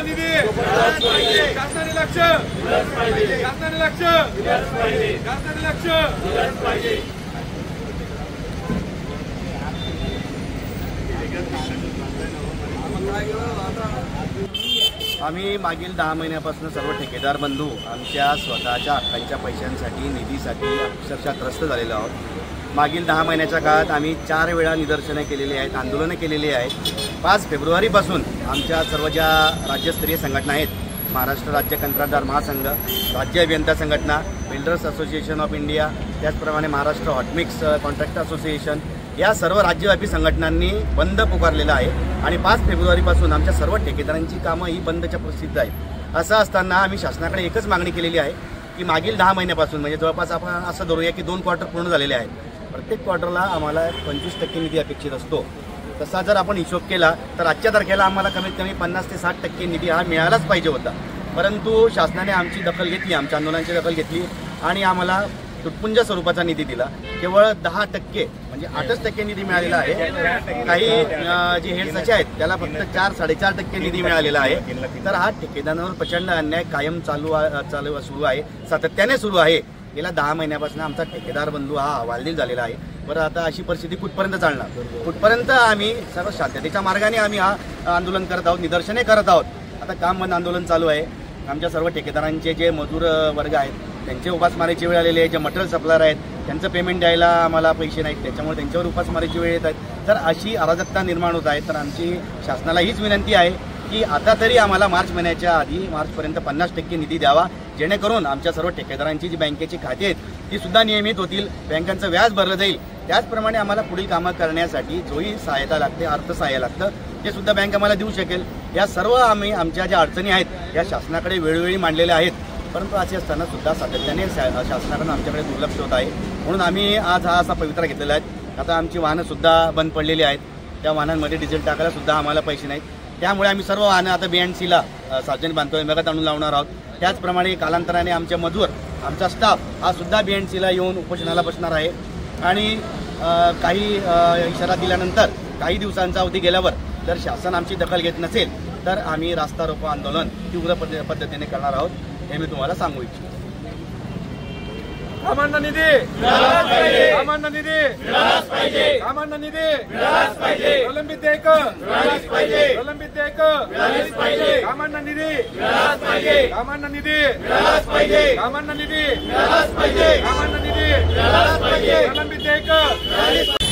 निधी शासनाने लक्ष शासनाने लक्ष शासनाने लक्ष। आम्ही मागील 10 महिन्यापासून सर्व ठेकेदार बंधू आमच्या स्वतःच्या हक्कांच्या पैशांसाठी निधीसाठी अक्षरशः त्रस्त झालेलो आहोत। मागील 10 महिन्याच्या काळात आम्ही 4 वेळा निदर्शनं केलेली आहेत, आंदोलनं केलेली आहेत। 5 फेब्रुवारीपासून आमच्या सर्व ज्या राज्यस्तरीय संघटना आहेत, महाराष्ट्र राज्य कंत्राटदार महासंघ, राज्य अभियंता संघटना, बिल्डर्स असोसिएशन ऑफ इंडिया, त्याचप्रमाणे महाराष्ट्र हॉटमिक्स कॉन्ट्रॅक्टर असोसिएशन, या सर्व राज्यव्यापी संघटनांनी बंद पुकारलेला आहे आणि 5 फेब्रुवारीपासून आमच्या सर्व ठेकेदारांची कामं ही बंदच्या प्रसिद्ध आहेत। असं असताना आम्ही शासनाकडे एकच मागणी केलेली आहे की मागील 10 महिन्यापासून म्हणजे जवळपास आपण असं धरूया की 2 क्वार्टर पूर्ण झालेले आहेत, प्रत्येक क्वार्टरला आम्हाला 25% निधी अपेक्षित असतो। तसा जर आपण हिशोब केला तर आजच्या तारखेला आम्हाला कमीत कमी 50 ते 60% निधी हा मिळालाच पाहिजे होता, परंतु शासनाने आमची दखल घेतली, आमच्या आंदोलनाची दखल घेतली आणि आम्हाला तुटपुंज स्वरूपाचा निधी दिला। केवळ 10% म्हणजे 8% निधी मिळालेला आहे। काही जे हेड आहेत त्याला फक्त 4-4.5% निधी मिळालेला आहे। तर हा ठेकेदारांवर प्रचंड अन्याय कायम सुरू आहे, सातत्याने सुरू आहे। गेल्या 10 महिन्यापासून आमचा ठेकेदार बंधू हा हवालदिल झालेला आहे। बरं, आता अशी परिस्थिती कुठपर्यंत चालणार? कुठपर्यंत आम्ही सर्व शांततेच्या मार्गाने आम्ही हा आंदोलन करत आहोत, निदर्शने करत आहोत। आता काम बंद आंदोलन चालू आहे। आमच्या सर्व ठेकेदारांचे जे मजूर वर्ग आहेत त्यांचे उपासमारीची वेळ आलेली आहे, जे मटेरियल सप्लायर आहेत त्यांचं पेमेंट द्यायला आम्हाला पैसे नाहीत, त्याच्यामुळे त्यांच्यावर उपासमारीची वेळ येत आहेत। तर अशी अराजकता निर्माण होत आहे। तर आमची शासनाला हीच विनंती आहे की आता तरी आम्हाला मार्च महिन्याच्या आधी मार्चपर्यंत 50% निधी द्यावा, जेणेकरून आमच्या सर्व ठेकेदारांची जी बँकेची खाती आहेत ती सुद्धा नियमित होतील, बँकांचं व्याज भरलं जाईल। त्याचप्रमाणे आम्हाला पुढील कामं करण्यासाठी जोही सहायता लागते, अर्थसहाय्य लागतं, ते सुद्धा बँक आम्हाला देऊ शकेल। या सर्व आम्ही आमच्या ज्या अडचणी आहेत या शासनाकडे वेळोवेळी मांडलेल्या आहेत, परंतु असे असताना सुद्धा सातत्याने शासनाकडून आमच्याकडे दुर्लक्ष होत आहे। म्हणून आम्ही आज हा असा पवित्रा घेतलेला आहे। आता आमची वाहनं सुद्धा बंद पडलेली आहेत, त्या वाहनांमध्ये डिझेल टाकायला सुद्धा आम्हाला पैसे नाहीत, त्यामुळे आम्ही सर्व वाहनं आता BNCला सार्वजनिक बांधकाम विभागात आणून लावणार आहोत। त्याचप्रमाणे कालांतराने आमचे मजूर, आमचा स्टाफ हा सुद्धा BNCला येऊन उपोषणाला बसणार आहे आणि काही इशारा दिल्यानंतर काही दिवसांचा अवधी गेल्यावर जर शासन आमची दखल घेत नसेल तर आम्ही रास्ता रोको आंदोलन तीव्र पद्धतीने करणार आहोत, हे मी तुम्हाला सांगू इच्छितो। कामांना निधी, कामांना निधी, कामांना निधी, प्रलंबित देयक, प्रलंबित देयक, कामांना निधी, कामांना निधी, कामांना निधी, कामांना निधी, प्रलंबित देयक।